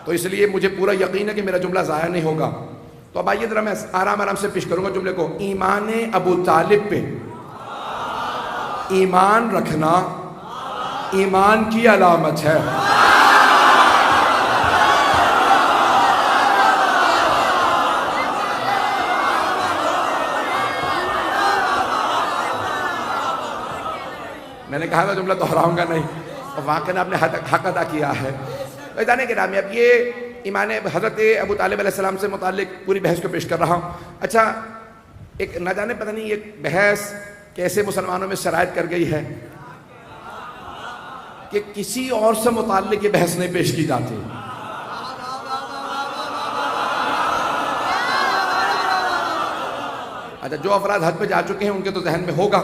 تو اس لیے مجھے پورا یقین ہے کہ میرا جملہ ضائع نہیں ہوگا. تو اب آئیے ذرا میں آرام آرام سے پیش کروں گا جملے کو. ایمان ابو طالب پہ ایمان رکھنا ایمان کی علامت ہے. میں نے کہا تھا جملہ دہراؤں گا نہیں، اور واقعاً آپ نے حق ادا کیا ہے. جانے کے نام اب یہ ایمان حضرت ابو طالب علیہ السلام سے متعلق پوری بحث کو پیش کر رہا ہوں. اچھا، ایک نہ جانے پتہ نہیں یہ بحث کیسے مسلمانوں میں شرائط کر گئی ہے کہ کسی اور سے متعلق یہ بحث نہیں پیش کی جاتی. اچھا، جو افراد حج پہ جا چکے ہیں ان کے تو ذہن میں ہوگا،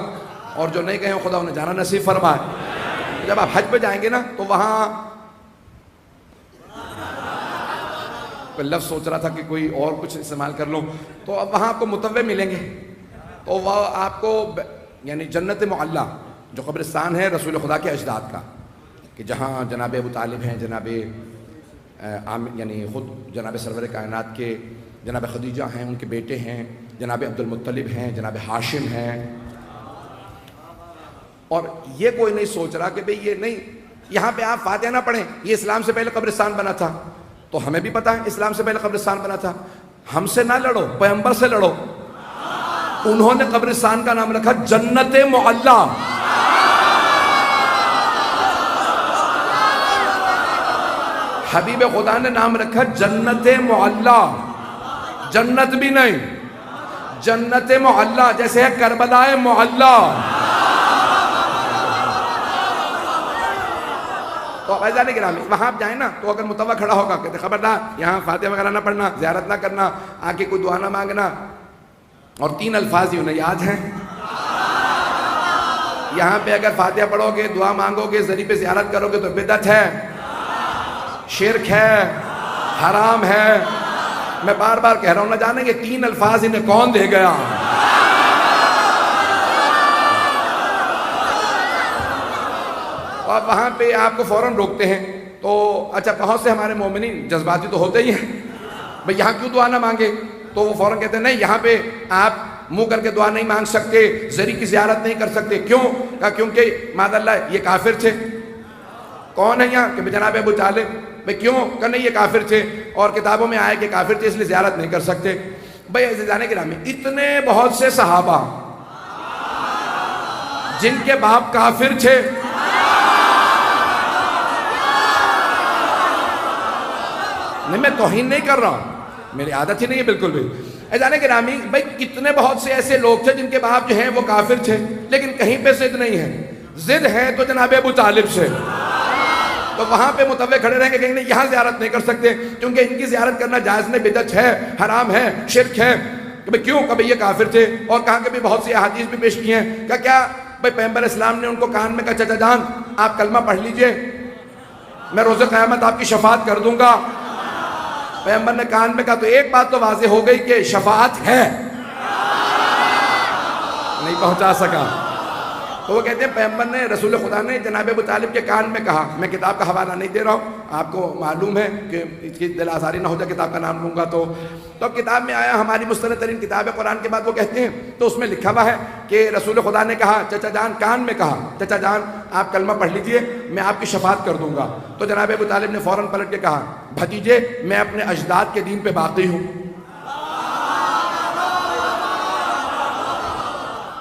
اور جو نہیں گئے ہیں خدا انہیں جانا نصیب فرمائے. جب آپ حج پہ جائیں گے نا تو وہاں کوئی لفظ سوچ رہا تھا کہ کوئی اور کچھ استعمال کر لوں، تو اب وہاں آپ کو متوع ملیں گے. تو وہ آپ کو یعنی جنت معلیٰ جو قبرستان ہے رسول خدا کے اجداد کا، کہ جہاں جناب ابو طالب ہیں، جناب یعنی خود جناب سرور کائنات کے جناب خدیجہ ہیں، ان کے بیٹے ہیں، جناب عبد المطلب ہیں، جناب ہاشم ہیں. اور یہ کوئی نہیں سوچ رہا کہ بھئی یہ نہیں، یہاں پہ آپ فاتحہ نہ پڑھیں، یہ اسلام سے پہلے قبرستان بنا تھا. تو ہمیں بھی پتہ ہے اسلام سے پہلے قبرستان بنا تھا. ہم سے نہ لڑو، پیغمبر سے لڑو. انہوں نے قبرستان کا نام رکھا جنت معلیٰ. حبیب خدا نے نام رکھا جنت معلیٰ. جنت بھی نہیں، جنت معلیٰ، جیسے ہے کربلا معلیٰ. تو عزیزان گرامی وہاں آپ جائیں نا تو اگر متوع کھڑا ہوگا کہتے خبردار یہاں فاتحہ وغیرہ نہ پڑھنا، زیارت نہ کرنا، آگے کوئی دعا نہ مانگنا. اور 3 الفاظ ہی انہیں یاد ہیں. یہاں پہ اگر فاتحہ پڑھو گے، دعا مانگو گے، ذریعے پہ زیارت کرو گے تو بدعت ہے، شرک ہے، حرام ہے. میں بار بار کہہ رہا ہوں، نہ جانے کہ 3 الفاظ انہیں کون دے گیا. اور وہاں پہ آپ کو فوراً روکتے ہیں. تو اچھا، بہت سے ہمارے مومنین جذباتی تو ہوتے ہی ہیں، بھئی یہاں کیوں دعا نہ مانگے؟ تو وہ فوراً کہتے ہیں نہیں، یہاں پہ آپ منہ کر کے دعا نہیں مانگ سکتے، ذریعے کی زیارت نہیں کر سکتے. کیوں؟ کہا کیونکہ معاذ اللہ یہ کافر تھے. کون ہے یہاں؟ کہ جناب ابو طالب. بھئی کیوں؟ کہ نہیں یہ کافر تھے اور کتابوں میں آیا کہ کافر تھے اس لیے زیارت نہیں کر سکتے. بھئی عزیزان گرامی اتنے بہت سے صحابہ جن کے باپ کافر تھے، نہیں میں توہین نہیں کر رہا ہوں، میری عادت ہی نہیں ہے بالکل بھی. عزیزان گرامی بھئی کتنے بہت سے ایسے لوگ تھے جن کے باپ جو ہیں وہ کافر تھے، لیکن کہیں پہ ضد نہیں ہے. ضد ہے تو جناب ابو طالب سے. تو وہاں پہ متوع کھڑے رہیں گے، کہیں نہیں یہاں زیارت نہیں کر سکتے کیونکہ ان کی زیارت کرنا جائز نہیں، بدعت ہے، حرام ہے، شرک ہے. کہ کیوں؟ کہ یہ کافر تھے. اور کہاں کہ بھی بہت سی احادیث بھی پیش کی ہیں. کیا بھئی پیغمبر اسلام نے ان کو کان میں کہا چچا جان آپ کلمہ پڑھ لیجئے، میں روز قیامت آپ کی شفاعت کر دوں گا. پیغمبر نے کان میں کہا تو ایک بات تو واضح ہو گئی کہ شفاعت ہے، نہیں پہنچا سکا. تو وہ کہتے ہیں پیغمبر نے، رسول خدا نے جناب ابو طالب کے کان میں کہا. میں کتاب کا حوالہ نہیں دے رہا ہوں، آپ کو معلوم ہے کہ اس کی دل آزاری نہ ہو جائے کتاب کا نام لوں گا تو کتاب میں آیا، ہماری مستند ترین کتاب ہے قرآن کے بعد. وہ کہتے ہیں تو اس میں لکھا ہوا ہے کہ رسول خدا نے کہا چچا جان، کان میں کہا چچا جان آپ کلمہ پڑھ لیجئے، میں آپ کی شفاعت کر دوں گا. تو جناب ابو طالب نے فوراً پلٹ کے کہا بھتیجے میں اپنے اجداد کے دین پہ باقی ہوں.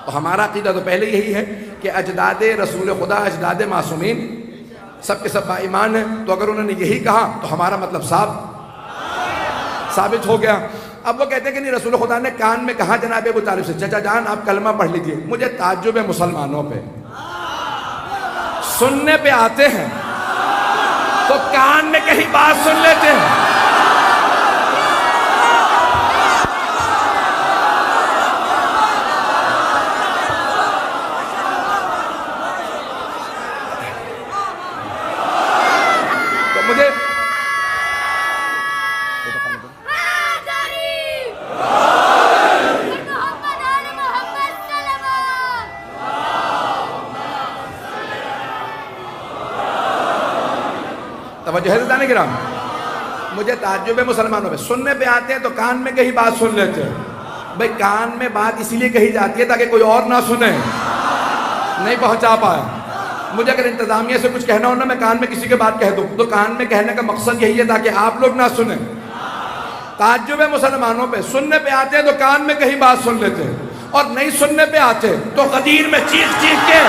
تو ہمارا عقیدہ تو پہلے یہی ہے کہ اجداد رسول خدا، اجداد معصومین سب کے سب با ایمان ہیں. تو اگر انہوں نے یہی کہا تو ہمارا مطلب ثابت ہو گیا. اب وہ کہتے ہیں کہ نہیں، رسول خدا نے کان میں کہا جناب ابو طالب سے چچا جان آپ کلمہ پڑھ لیجئے. مجھے تعجب ہے مسلمانوں پہ، سننے پہ آتے ہیں تو کان میں کہیں بات سن لیتے ہیں. توجہ ہے عزیزان کرام. مجھے تعجب ہے مسلمانوں پہ، سننے پہ آتے ہیں تو کان میں کہیں بات سن لیتے ہیں. بھئی کان میں بات اسی لیے کہی جاتی ہے تاکہ کوئی اور نہ سنے، نہیں پہنچا پائے. مجھے اگر انتظامیہ سے کچھ کہنا ہو نا، میں کان میں کسی کے بات کہہ دوں تو کان میں کہنے کا مقصد یہی ہے تاکہ آپ لوگ نہ سنیں. تعجب ہے مسلمانوں پہ، سننے پہ آتے ہیں تو کان میں کہیں بات سن لیتے ہیں، اور نہیں سننے پہ آتے تو غدیر میں چیخ چیخ کے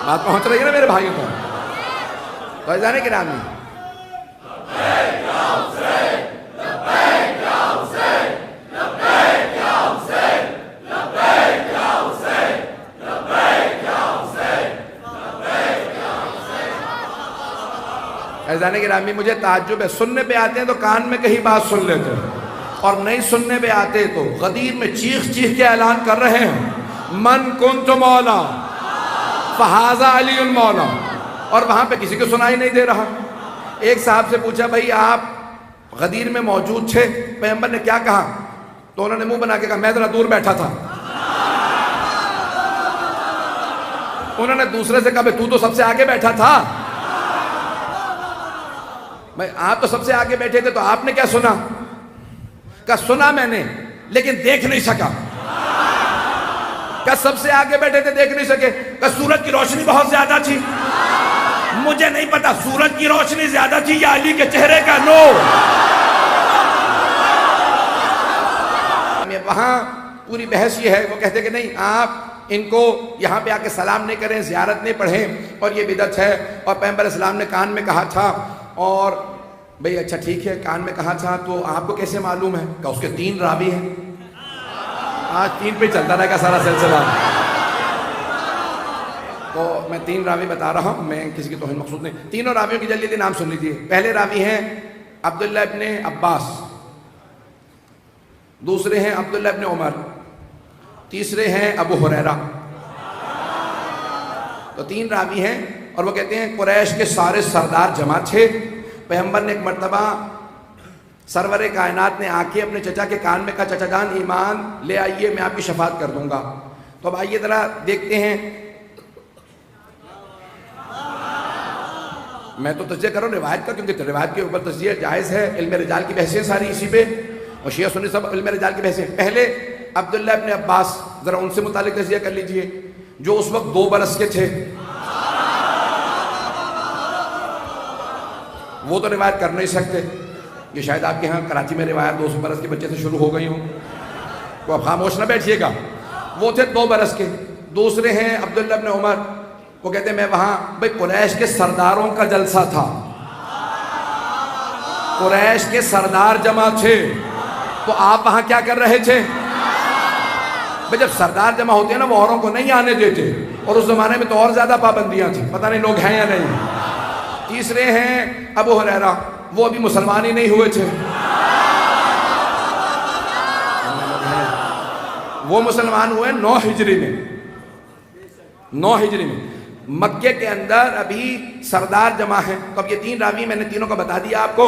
بات پہنچ رہی ہے نا میرے بھائیوں کو. تو عزیزان گرامی، عزیزان گرامی مجھے تعجب ہے، سننے پہ آتے ہیں تو کان میں کہیں بات سن لیتے ہیں، اور نہیں سننے پہ آتے تو غدیر میں چیخ چیخ کے اعلان کر رہے ہیں من کنت مولا فہذا علی المولا. اور وہاں پہ کسی کو سنائی نہیں دے رہا. ایک صاحب سے پوچھا بھائی آپ غدیر میں موجود تھے، پیغمبر نے کیا کہا؟ تو انہوں نے منہ بنا کے کہا میں ذرا دور بیٹھا تھا. انہوں نے دوسرے سے کہا بھائی تو سب سے آگے بیٹھا تھا. بھائی آپ تو سب سے آگے بیٹھے تھے تو آپ نے کیا سنا؟ کہا سنا میں نے لیکن دیکھ نہیں سکا. کہ سب سے آگے بیٹھے تھے دیکھ نہیں سکے. کہ سورج کی روشنی بہت زیادہ تھی. مجھے نہیں پتا سورج کی روشنی زیادہ تھی یا علی کے چہرے کا نور. وہاں پوری بحث یہ ہے، وہ کہتے کہ نہیں آپ ان کو یہاں پہ آ کے سلام نہیں کریں، زیارت نہیں پڑھیں، اور یہ بدعت ہے، اور پیغمبر اسلام نے کان میں کہا تھا. اور بھئی اچھا ٹھیک ہے کان میں کہا تھا تو آپ کو کیسے معلوم ہے؟ کہ اس کے 3 راوی ہیں. آج 3 پہ چلتا رہے گا سارا سلسلہ. تو میں 3 راوی بتا رہا ہوں، میں کسی کی توہین مقصود نہیں. تینوں راویوں کی جلدی نام سن لیجیے. پہلے راوی ہیں عبداللہ ابن عباس، دوسرے ہیں عبداللہ ابن عمر، تیسرے ہیں ابو ہریرہ. تو 3 راوی ہیں، اور وہ کہتے ہیں قریش کے سارے سردار جمع تھے. پیغمبر نے ایک مرتبہ سرور کائنات نے آ کے اپنے چچا کے کان میں کہا چچا جان ایمان لے آئیے میں آپ کی شفاعت کر دوں گا. تو اب آئیے ذرا دیکھتے ہیں. میں تو تجزیہ کروں روایت کا، کیونکہ روایت کے اوپر تجزیہ جائز ہے. علم رجال کی بحثیں ساری اسی پہ، اور شیعہ سنی سب علم رجال کی بحثیں. پہلے عبداللہ ابن عباس، ذرا ان سے متعلق تجزیہ کر لیجئے، جو اس وقت 2 برس کے تھے. وہ تو روایت کر نہیں سکتے. یہ شاید آپ کے ہاں کراچی میں روایت 2 برس کے بچے سے شروع ہو گئی ہوں، تو اب خاموش نہ بیٹھیے گا. وہ تھے 2 برس کے. دوسرے ہیں عبداللہ ابن عمر، وہ کہتے ہیں میں وہاں، بھئی قریش کے سرداروں کا جلسہ تھا، قریش کے سردار جمع تھے، تو آپ وہاں کیا کر رہے تھے؟ بھئی جب سردار جمع ہوتے ہیں نا وہ اوروں کو نہیں آنے دیتے، اور اس زمانے میں تو اور زیادہ پابندیاں تھیں، پتہ نہیں لوگ ہیں یا نہیں. تیسرے ہیں ابو ہریرہ، وہ ابھی مسلمان ہی نہیں ہوئے تھے. وہ مسلمان ہوئے 9 ہجری میں. 9 ہجری میں مکے کے اندر ابھی سردار جمع ہیں. تو اب یہ 3 راوی میں نے تینوں کا بتا دیا آپ کو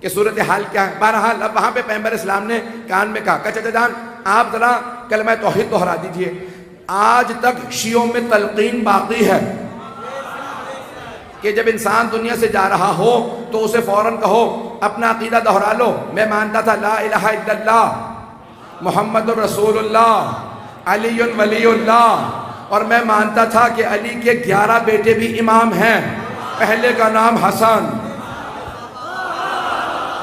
کہ صورتحال کیا ہے. بہرحال اب وہاں پہ پیغمبر اسلام نے کان میں کہا چچا جان آپ ذرا کلمہ توحید دہرا دیجئے. آج تک شیعوں میں تلقین باقی ہے کہ جب انسان دنیا سے جا رہا ہو تو اسے فوراً کہو اپنا عقیدہ دہرا لو. میں مانتا تھا لا الہ الا اللہ محمد الرسول اللہ علی ولی اللہ، اور میں مانتا تھا کہ علی کے 11 بیٹے بھی امام ہیں. پہلے کا نام حسن،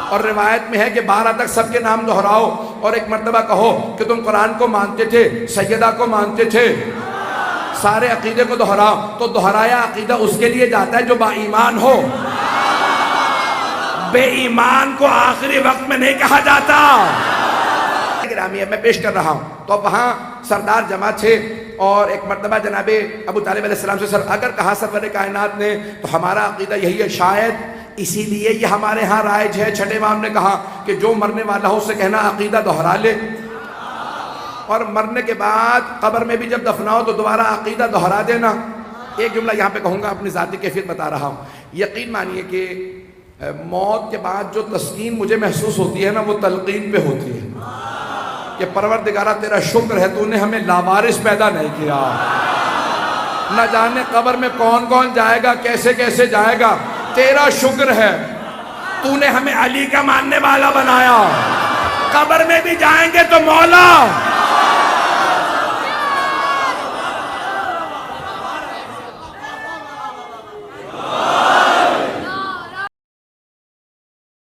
اور روایت میں ہے کہ 12 تک سب کے نام دہراؤ، اور ایک مرتبہ کہو کہ تم قرآن کو مانتے تھے، سیدہ کو مانتے تھے. سارے عقیدے کو دہراؤ. تو دہرایا عقیدہ اس کے لیے جاتا ہے جو با ایمان ہو. بے ایمان کو آخری وقت میں نہیں کہا جاتا. گرامی میں پیش کر رہا ہوں. تو اب وہاں سردار جمع تھے، اور ایک مرتبہ جناب ابو طالب علیہ السلام سے اگر کہا سرور کائنات نے تو ہمارا عقیدہ یہی ہے، شاید اسی لیے یہ ہمارے ہاں رائج ہے. چھٹے امام نے کہا کہ جو مرنے والا ہو اس سے کہنا عقیدہ دہرا لے. اور مرنے کے بعد قبر میں بھی جب دفناؤ تو دوبارہ عقیدہ دہرا دینا. ایک جملہ یہاں پہ کہوں گا، اپنی ذاتی کیفیت بتا رہا ہوں. یقین مانیے کہ موت کے بعد جو تسکین مجھے محسوس ہوتی ہے نا، وہ تلقین پہ ہوتی ہے کہ پروردگارہ تیرا شکر ہے تو نے ہمیں لاوارث پیدا نہیں کیا. نہ جانے قبر میں کون کون جائے گا، کیسے کیسے جائے گا. تیرا شکر ہے تو نے ہمیں علی کا ماننے والا بنایا. قبر میں بھی جائیں گے تو مولا